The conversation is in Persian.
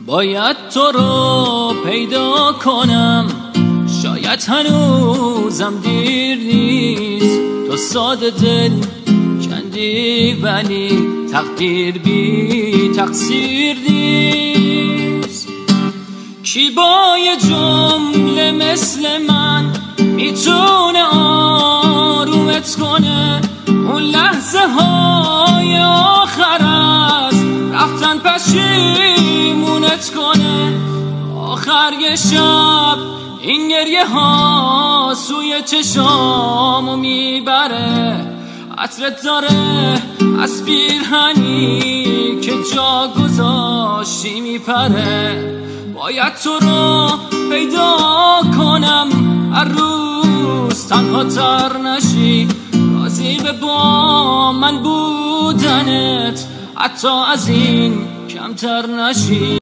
باید تو رو پیدا کنم، شاید هنوزم دیر نیست. تو ساده دل کندی ولی تقدیر بی تقصیر نیست. کی با یه جمله مثل من میتونه آرومت کنه؟ اون لحظه های آخر از رفتن پشیمونت کنه. آخر یه شب این گریه ها سوی چشامو میبره، عطرت داره از پیرهنی که جا گذاشتی میپره. باید تو رو پیدا کنم، هر روز تنها تر نشی، راضی به با من بودنت حتی از این کمتر نشی.